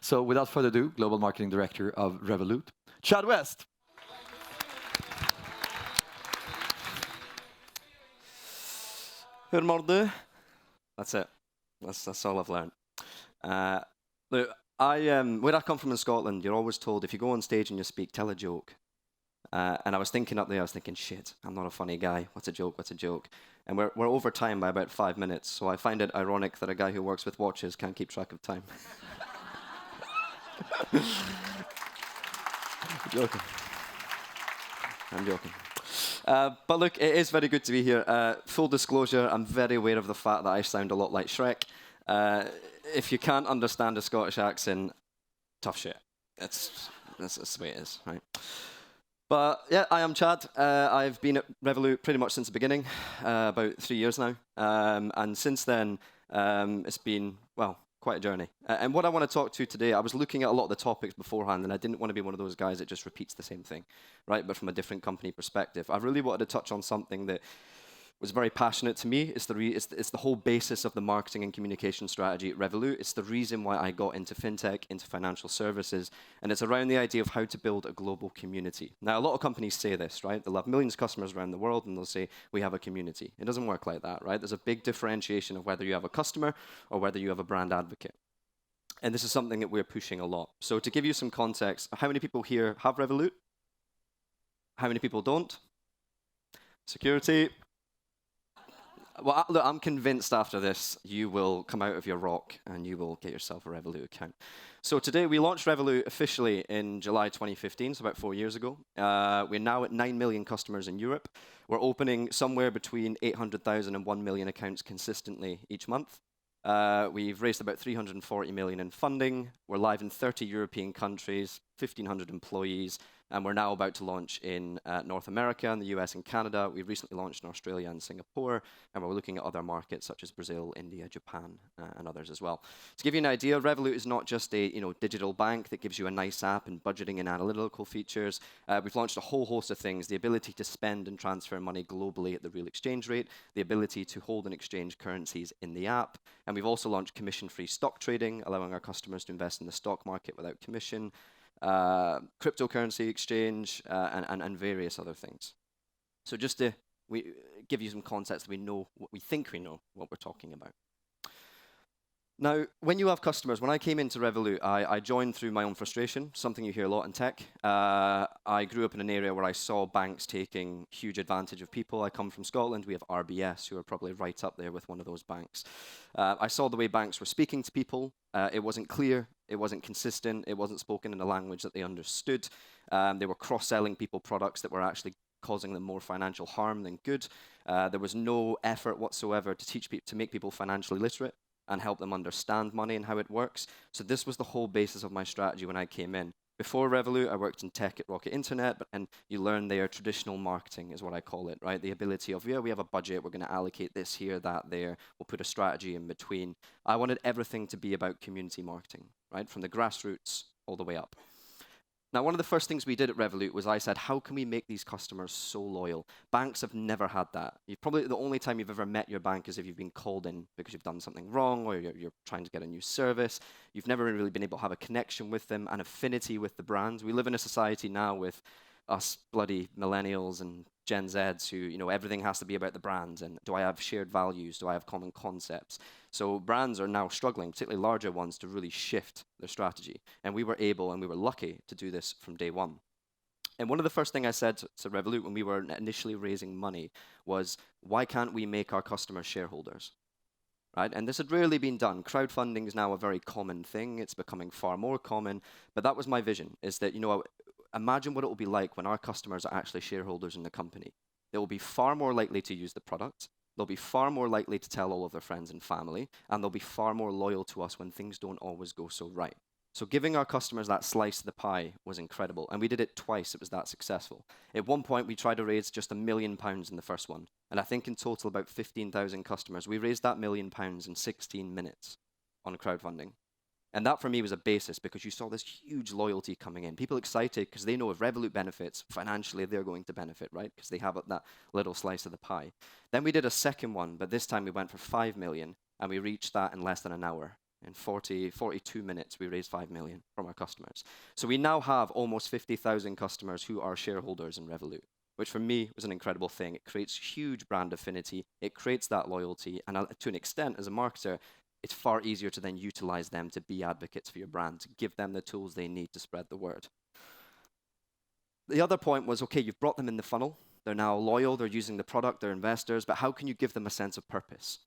So without further ado, Global Marketing Director of Revolut, Chad West. Good morning. That's it. That's all I've learned. Look, where I come from in Scotland, you're always told if you go on stage and you speak, tell a joke. And I was thinking up there, I was thinking, shit, I'm not a funny guy. What's a joke? What's a joke? And we're over time by about 5 minutes, so I find it ironic that a guy who works with watches can't keep track of time. I'm joking. I'm joking. But look, it is very good to be here. Full disclosure, I'm very aware of the fact that I sound a lot like Shrek. If you can't understand a Scottish accent, tough shit. That's the way it is, right? But yeah, I am Chad. I've been at Revolut pretty much since the beginning, about 3 years now. And since then, it's been, well, quite a journey. And what I want to talk to today, I was looking at a lot of the topics beforehand, and I didn't want to be one of those guys that just repeats the same thing, right? But from a different company perspective. I really wanted to touch on something that was very passionate to me. It's the whole basis of the marketing and communication strategy at Revolut. It's the reason why I got into fintech, into financial services, and it's around the idea of how to build a global community. Now, a lot of companies say this, right? They'll have millions of customers around the world, and they'll say, we have a community. It doesn't work like that, right? There's a big differentiation of whether you have a customer or whether you have a brand advocate. And this is something that we're pushing a lot. So to give you some context, how many people here have Revolut? How many people don't? Security. Well, look, I'm convinced after this, you will come out of your rock and you will get yourself a Revolut account. So today, we launched Revolut officially in July 2015, so about 4 years ago. We're now at 9 million customers in Europe. We're opening somewhere between 800,000 and 1 million accounts consistently each month. We've raised about 340 million in funding. We're live in 30 European countries, 1,500 employees, and we're now about to launch in North America, and the US and Canada. We recently launched in Australia and Singapore, and we're looking at other markets such as Brazil, India, Japan, and others as well. To give you an idea, Revolut is not just a digital bank that gives you a nice app and budgeting and analytical features. We've launched a whole host of things, the ability to spend and transfer money globally at the real exchange rate, the ability to hold and exchange currencies in the app, and we've also launched commission-free stock trading, allowing our customers to invest in the stock market without commission, cryptocurrency exchange, and various other things. So just to give you some context, we know what we think we know what we're talking about. Now, when you have customers, when I came into Revolut, I joined through my own frustration, something you hear a lot in tech. I grew up in an area where I saw banks taking huge advantage of people. I come from Scotland. We have RBS, who are probably right up there with one of those banks. I saw the way banks were speaking to people. It wasn't clear. It wasn't consistent. It wasn't spoken in a language that they understood. They were cross-selling people products that were actually causing them more financial harm than good. There was no effort whatsoever to teach people, to make people financially literate and help them understand money and how it works. So this was the whole basis of my strategy when I came in. Before Revolut, I worked in tech at Rocket Internet, and you learn there traditional marketing is what I call it, right? The ability of, yeah, we have a budget, we're going to allocate this here, that there, we'll put a strategy in between. I wanted everything to be about community marketing, right? From the grassroots all the way up. Now, one of the first things we did at Revolut was I said, how can we make these customers so loyal? Banks have never had that. The only time you've ever met your bank is if you've been called in because you've done something wrong or you're trying to get a new service. You've never really been able to have a connection with them, an affinity with the brand. We live in a society now with us bloody millennials and Gen Zs who, everything has to be about the brand. And do I have shared values? Do I have common concepts? So brands are now struggling, particularly larger ones, to really shift their strategy. And we were able, and we were lucky to do this from day one. And one of the first things I said to Revolut when we were initially raising money was, why can't we make our customers shareholders? Right? And this had rarely been done. Crowdfunding is now a very common thing. It's becoming far more common. But that was my vision, is that, imagine what it will be like when our customers are actually shareholders in the company. They will be far more likely to use the product. They'll be far more likely to tell all of their friends and family, and they'll be far more loyal to us when things don't always go so right. So giving our customers that slice of the pie was incredible, and we did it twice. It was that successful. At one point, we tried to raise just £1 million in the first one, and I think in total about 15,000 customers. We raised that £1 million in 16 minutes on crowdfunding. And that for me was a basis because you saw this huge loyalty coming in. People excited because they know if Revolut benefits, financially they're going to benefit, right? Because they have that little slice of the pie. Then we did a second one, but this time we went for 5 million and we reached that in less than an hour. In 42 minutes, we raised 5 million from our customers. So we now have almost 50,000 customers who are shareholders in Revolut, which for me was an incredible thing. It creates huge brand affinity. It creates that loyalty. And to an extent, as a marketer, it's far easier to then utilize them to be advocates for your brand, to give them the tools they need to spread the word. The other point was, okay, you've brought them in the funnel. They're now loyal. They're using the product. They're investors. But how can you give them a sense of purpose?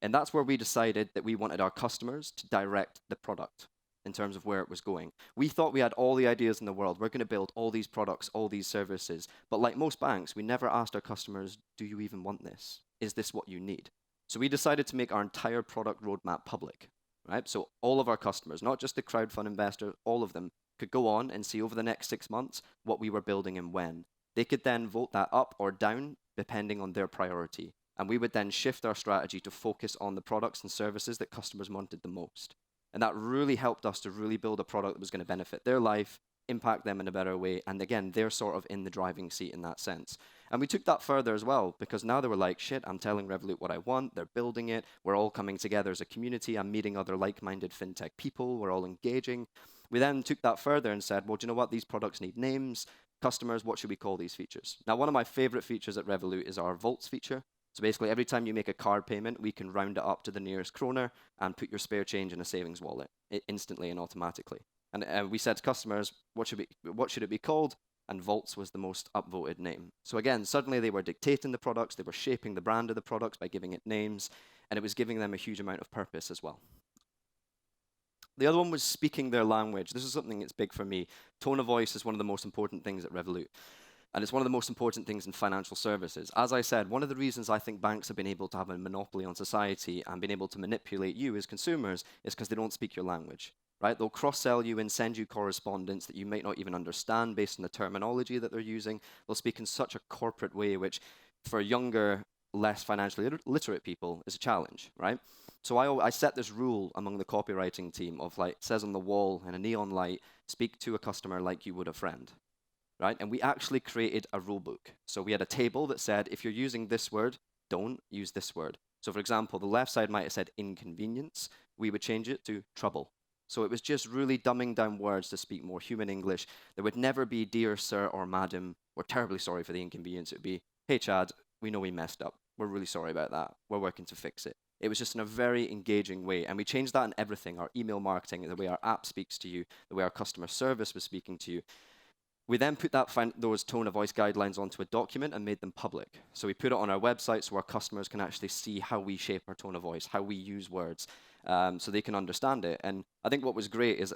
And that's where we decided that we wanted our customers to direct the product in terms of where it was going. We thought we had all the ideas in the world. We're going to build all these products, all these services. But like most banks, we never asked our customers, do you even want this? Is this what you need? So we decided to make our entire product roadmap public, right? So all of our customers, not just the crowdfund investor, all of them could go on and see over the next 6 months what we were building and when. They could then vote that up or down depending on their priority. And we would then shift our strategy to focus on the products and services that customers wanted the most. And that really helped us to really build a product that was going to benefit their life, impact them in a better way. And again, they're sort of in the driving seat in that sense. And we took that further as well, because now they were like, shit, I'm telling Revolut what I want. They're building it. We're all coming together as a community. I'm meeting other like-minded fintech people. We're all engaging. We then took that further and said, well, do you know what? These products need names. Customers, what should we call these features? Now, one of my favorite features at Revolut is our Vaults feature. So basically, every time you make a card payment, we can round it up to the nearest kroner and put your spare change in a savings wallet instantly and automatically. And we said to customers, what should it be called? And Vaults was the most upvoted name. So again, suddenly they were dictating the products, they were shaping the brand of the products by giving it names, and it was giving them a huge amount of purpose as well. The other one was speaking their language. This is something that's big for me. Tone of voice is one of the most important things at Revolut. And it's one of the most important things in financial services. As I said, one of the reasons I think banks have been able to have a monopoly on society and been able to manipulate you as consumers is because they don't speak your language, right? They'll cross-sell you and send you correspondence that you might not even understand based on the terminology that they're using. They'll speak in such a corporate way, which for younger, less financially literate people is a challenge, right? So I set this rule among the copywriting team of like, it says on the wall in a neon light, speak to a customer like you would a friend. Right? And we actually created a rule book. So we had a table that said, if you're using this word, don't use this word. So for example, the left side might have said inconvenience. We would change it to trouble. So it was just really dumbing down words to speak more human English. There would never be dear sir or madam. We're terribly sorry for the inconvenience. It would be, hey Chad, we know we messed up. We're really sorry about that. We're working to fix it. It was just in a very engaging way. And we changed that in everything, our email marketing, the way our app speaks to you, the way our customer service was speaking to you. We then put those tone of voice guidelines onto a document and made them public. So we put it on our website so our customers can actually see how we shape our tone of voice, how we use words, so they can understand it. And I think what was great is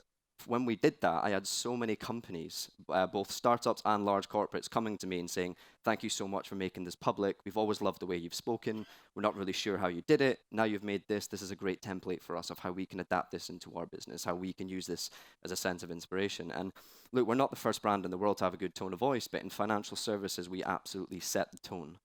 when we did that, I had so many companies, both startups and large corporates, coming to me and saying, thank you so much for making this public. We've always loved the way you've spoken. We're not really sure how you did it. Now you've made this. This is a great template for us of how we can adapt this into our business, how we can use this as a sense of inspiration. And look, we're not the first brand in the world to have a good tone of voice, but in financial services, we absolutely set the tone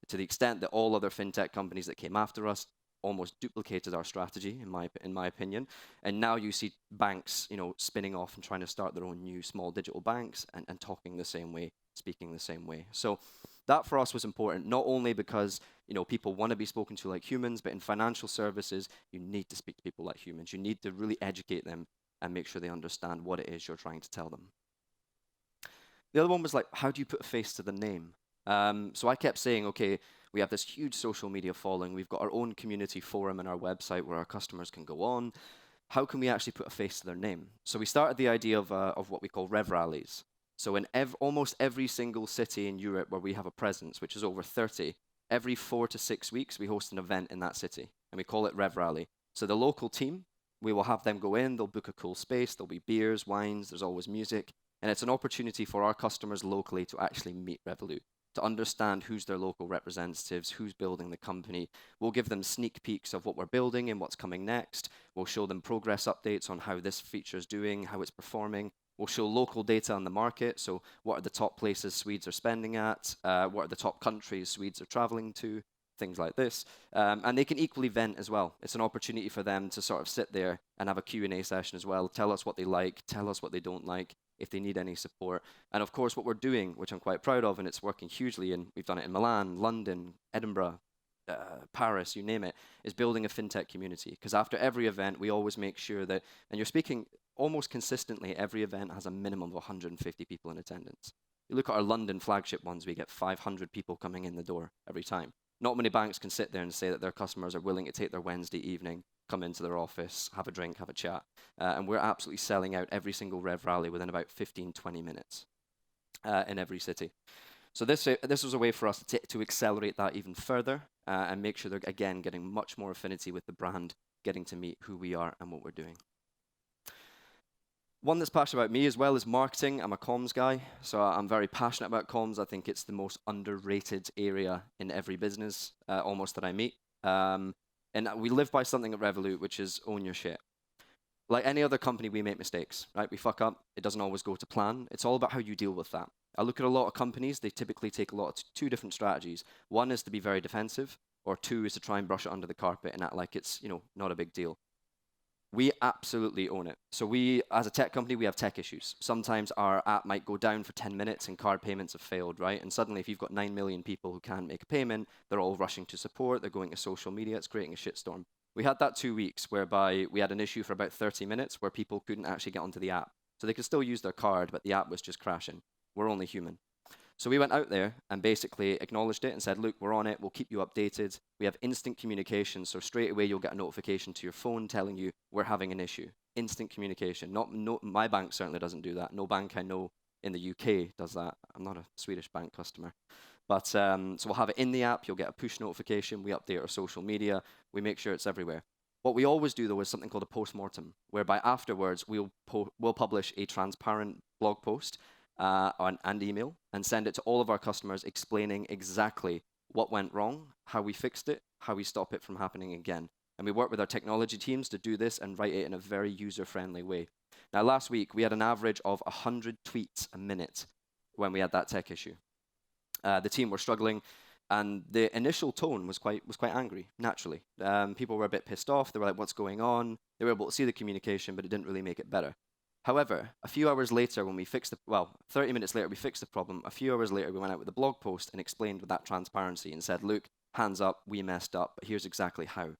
to the extent that all other fintech companies that came after us almost duplicated our strategy, in my opinion. And now you see banks, spinning off and trying to start their own new small digital banks and talking the same way, speaking the same way. So that for us was important, not only because people want to be spoken to like humans, but in financial services, you need to speak to people like humans. You need to really educate them and make sure they understand what it is you're trying to tell them. The other one was like, how do you put a face to the name? So I kept saying, okay, we have this huge social media following. We've got our own community forum on our website where our customers can go on. How can we actually put a face to their name? So we started the idea of what we call Rev Rallies. So in almost every single city in Europe where we have a presence, which is over 30, every 4 to 6 weeks we host an event in that city, and we call it Rev Rally. So the local team, we will have them go in, they'll book a cool space, there'll be beers, wines, there's always music, and it's an opportunity for our customers locally to actually meet Revolut, to understand who's their local representatives, who's building the company. We'll give them sneak peeks of what we're building and what's coming next. We'll show them progress updates on how this feature is doing, how it's performing. We'll show local data on the market, so what are the top places Swedes are spending at, what are the top countries Swedes are traveling to, things like this. And they can equally vent as well. It's an opportunity for them to sort of sit there and have a Q&A session as well, tell us what they like, tell us what they don't like, if they need any support. And of course, what we're doing, which I'm quite proud of, and it's working hugely, and we've done it in Milan, London, Edinburgh, Paris, you name it, is building a fintech community. Because after every event, we always make sure that, and you're speaking almost consistently, every event has a minimum of 150 people in attendance. You look at our London flagship ones, we get 500 people coming in the door every time. Not many banks can sit there and say that their customers are willing to take their Wednesday evening, come into their office, have a drink, have a chat. And we're absolutely selling out every single Rev Rally within about 15, 20 minutes in every city. So this was a way for us to accelerate that even further and make sure they're, again, getting much more affinity with the brand, getting to meet who we are and what we're doing. One that's passionate about me as well is marketing. I'm a comms guy, so I'm very passionate about comms. I think it's the most underrated area in every business, almost, that I meet. And we live by something at Revolut, which is own your shit. Like any other company, we make mistakes, right? We fuck up. It doesn't always go to plan. It's all about how you deal with that. I look at a lot of companies, they typically take two different strategies. One is to be very defensive, or two is to try and brush it under the carpet and act like it's, not a big deal. We absolutely own it. So we, as a tech company, we have tech issues. Sometimes our app might go down for 10 minutes and card payments have failed, right? And suddenly if you've got 9 million people who can't make a payment, they're all rushing to support, they're going to social media, it's creating a shitstorm. We had that 2 weeks whereby we had an issue for about 30 minutes where people couldn't actually get onto the app. So they could still use their card, but the app was just crashing. We're only human. So we went out there and basically acknowledged it and said, look, we're on it, we'll keep you updated. We have instant communication, so straight away you'll get a notification to your phone telling you we're having an issue. Instant communication. My bank certainly doesn't do that. No bank I know in the UK does that. I'm not a Swedish bank customer. But so we'll have it in the app, you'll get a push notification, we update our social media, we make sure it's everywhere. What we always do though is something called a post-mortem, whereby afterwards we'll publish a transparent blog post and email and send it to all of our customers explaining exactly what went wrong, how we fixed it, how we stop it from happening again. And we work with our technology teams to do this and write it in a very user-friendly way. Now last week we had an average of 100 tweets a minute when we had that tech issue. The team were struggling, and the initial tone was quite angry, naturally. People were a bit pissed off. They were like, what's going on? They were able to see the communication, but it didn't really make it better. However, a few hours later, when we fixed 30 minutes later, we fixed the problem. A few hours later, we went out with a blog post and explained with that transparency and said, look, hands up, we messed up, but here's exactly how.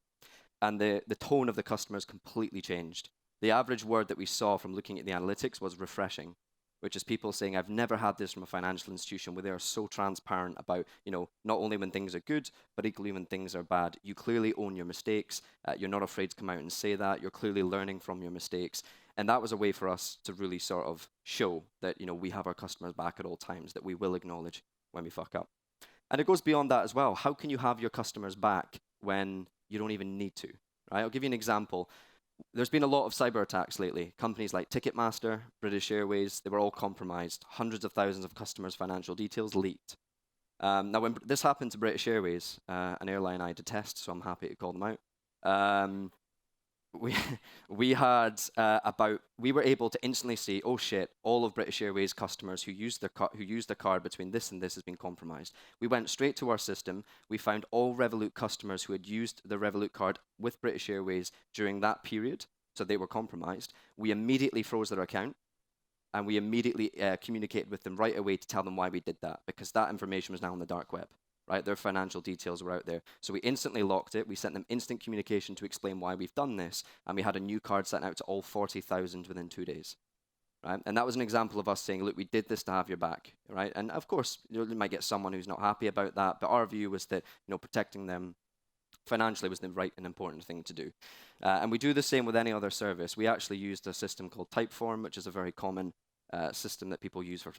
And the tone of the customers completely changed. The average word that we saw from looking at the analytics was refreshing, which is people saying, I've never had this from a financial institution where they are so transparent about, not only when things are good, but equally when things are bad. You clearly own your mistakes. You're not afraid to come out and say that. You're clearly learning from your mistakes. And that was a way for us to really sort of show that, we have our customers back at all times, that we will acknowledge when we fuck up. And it goes beyond that as well. How can you have your customers back when you don't even need to, right? I'll give you an example. There's been a lot of cyber attacks lately. Companies like Ticketmaster, British Airways, they were all compromised. Hundreds of thousands of customers' financial details leaked. Now, when this happened to British Airways, an airline I detest, so I'm happy to call them out, we were able to instantly see, oh shit, all of British Airways customers who used their card between this and this has been compromised. We went straight to our system. We found all Revolut customers who had used the Revolut card with British Airways during that period, so they were compromised. We immediately froze their account, and we immediately communicated with them right away to tell them why we did that, because that information was now on the dark web. Right, their financial details were out there. So we instantly locked it. We sent them instant communication to explain why we've done this. And we had a new card sent out to all 40,000 within 2 days. Right? And that was an example of us saying, look, we did this to have your back. Right? And of course, you might get someone who's not happy about that. But our view was that protecting them financially was the right and important thing to do. And we do the same with any other service. We actually used a system called Typeform, which is a very common system that people use for,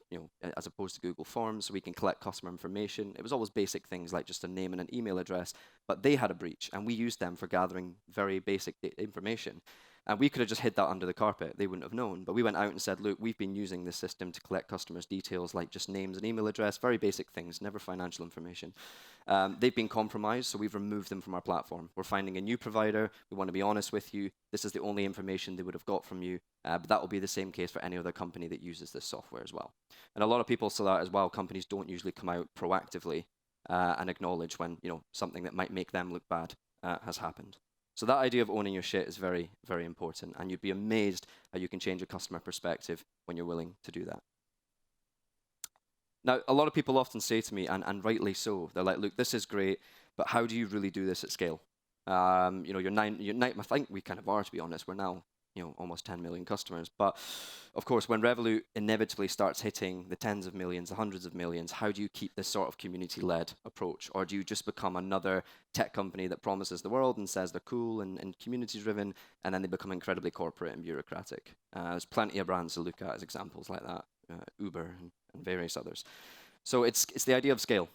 as opposed to Google Forms, so we can collect customer information. It was always basic things like just a name and an email address, but they had a breach, and we used them for gathering very basic information. And we could have just hid that under the carpet. They wouldn't have known. But we went out and said, look, we've been using this system to collect customers' details, like just names and email address, very basic things, never financial information. They've been compromised, so we've removed them from our platform. We're finding a new provider. We want to be honest with you. This is the only information they would have got from you. But that will be the same case for any other company that uses this software as well. And a lot of people say that as well. Companies don't usually come out proactively and acknowledge when something that might make them look bad has happened. So that idea of owning your shit is very, very important, and you'd be amazed how you can change a customer perspective when you're willing to do that. Now, a lot of people often say to me, and rightly so, they're like, look, this is great, but how do you really do this at scale? You're nine, I think we kind of are, to be honest. We're now, almost 10 million customers. But of course, when Revolut inevitably starts hitting the tens of millions, the hundreds of millions, how do you keep this sort of community-led approach? Or do you just become another tech company that promises the world and says they're cool and community-driven, and then they become incredibly corporate and bureaucratic? There's plenty of brands to look at as examples like that, Uber and various others. So it's the idea of scale.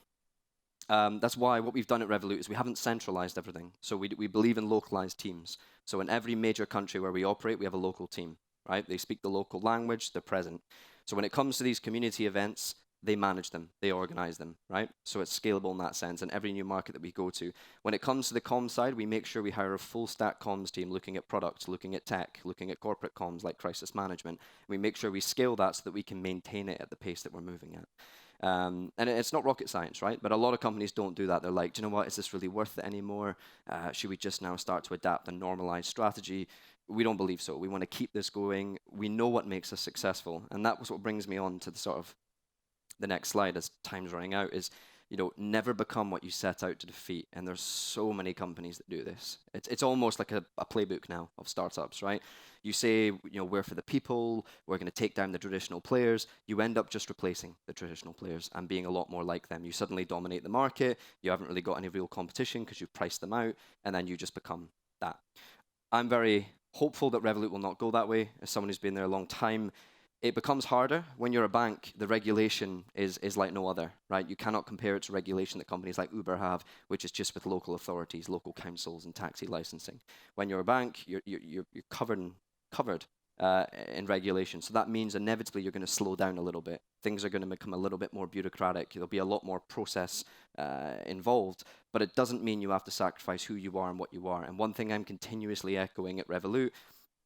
That's why what we've done at Revolut is we haven't centralized everything. So we believe in localized teams. So in every major country where we operate, we have a local team, right? They speak the local language, they're present. So when it comes to these community events, they manage them, they organize them, right? So it's scalable in that sense, and every new market that we go to. When it comes to the comms side, we make sure we hire a full stack comms team looking at products, looking at tech, looking at corporate comms like crisis management. We make sure we scale that so that we can maintain it at the pace that we're moving at. And it's not rocket science, right? But a lot of companies don't do that. They're like, do you know what? Is this really worth it anymore? Should we just now start to adapt a normalized strategy? We don't believe so. We want to keep this going. We know what makes us successful. And that was what brings me on to the sort of the next slide as time's running out is, never become what you set out to defeat. And there's so many companies that do this. It's almost like a playbook now of startups, right? You say, we're for the people, we're going to take down the traditional players. You end up just replacing the traditional players and being a lot more like them. You suddenly dominate the market. You haven't really got any real competition because you've priced them out, and then you just become that. I'm very hopeful that Revolut will not go that way. As someone who's been there a long time, it becomes harder. When you're a bank, the regulation is like no other, right? You cannot compare it to regulation that companies like Uber have, which is just with local authorities, local councils, and taxi licensing. When you're a bank, you're covered in regulation. So that means inevitably you're going to slow down a little bit. Things are going to become a little bit more bureaucratic. There'll be a lot more process involved, but it doesn't mean you have to sacrifice who you are and what you are. And one thing I'm continuously echoing at Revolut,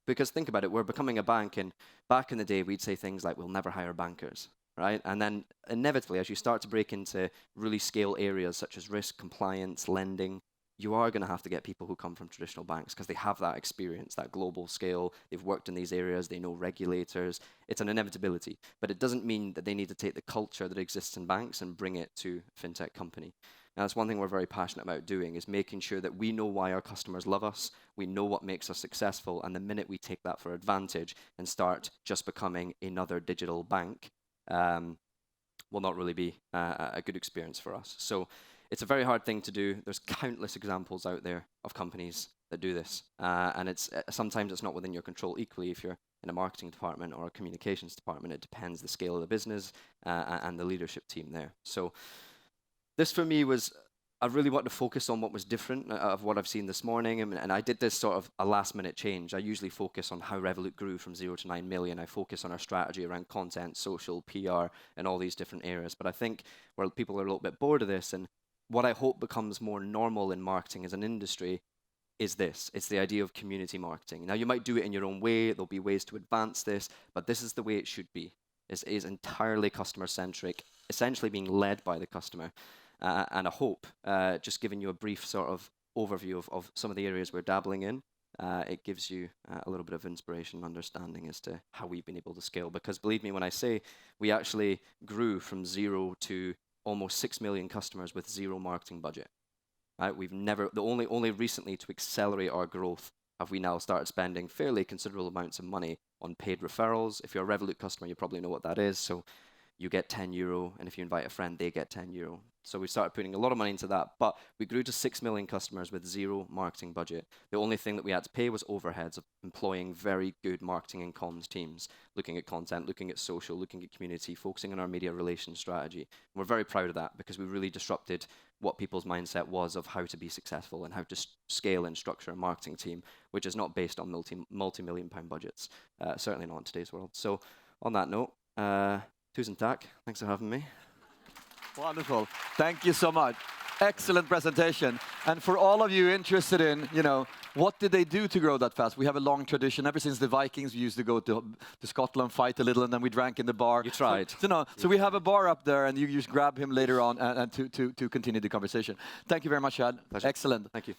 because think about it, we're becoming a bank, and back in the day, we'd say things like, we'll never hire bankers, right? And then inevitably, as you start to break into really scale areas such as risk, compliance, lending, you are going to have to get people who come from traditional banks because they have that experience, that global scale. They've worked in these areas. They know regulators. It's an inevitability. But it doesn't mean that they need to take the culture that exists in banks and bring it to a fintech company. Now, that's one thing we're very passionate about doing, is making sure that we know why our customers love us, we know what makes us successful, and the minute we take that for advantage and start just becoming another digital bank, will not really be a good experience for us. So it's a very hard thing to do. There's countless examples out there of companies that do this, and sometimes it's not within your control. Equally, if you're in a marketing department or a communications department, it depends the scale of the business and the leadership team there. So this for me was, I really wanted to focus on what was different of what I've seen this morning, and I did this sort of a last minute change. I usually focus on how Revolut grew from 0 to 9 million. I focus on our strategy around content, social, PR, and all these different areas. But I think where people are a little bit bored of this, and what I hope becomes more normal in marketing as an industry, is this. It's the idea of community marketing. Now, you might do it in your own way. There'll be ways to advance this, but this is the way it should be. It is entirely customer-centric, essentially being led by the customer. And I hope, just giving you a brief sort of overview of some of the areas we're dabbling in, it gives you a little bit of inspiration and understanding as to how we've been able to scale. Because believe me when I say we actually grew from 0 to almost 6 million customers with 0 marketing budget. Right? We've never, only recently to accelerate our growth have we now started spending fairly considerable amounts of money on paid referrals. If you're a Revolut customer, you probably know what that is. So you get €10, and if you invite a friend, they get €10. So we started putting a lot of money into that, but we grew to 6 million customers with 0 marketing budget. The only thing that we had to pay was overheads of employing very good marketing and comms teams, looking at content, looking at social, looking at community, focusing on our media relations strategy. And we're very proud of that because we really disrupted what people's mindset was of how to be successful and how to scale and structure a marketing team, which is not based on multi-million pound budgets, certainly not in today's world. So on that note, tusen tack. Thanks for having me. Wonderful. Thank you so much. Excellent presentation. And for all of you interested in, what did they do to grow that fast? We have a long tradition. Ever since the Vikings, we used to go to Scotland, fight a little, and then we drank in the bar. You tried. So we have a bar up there, and you just grab him later on and to continue the conversation. Thank you very much, Chad. Pleasure. Excellent. Thank you.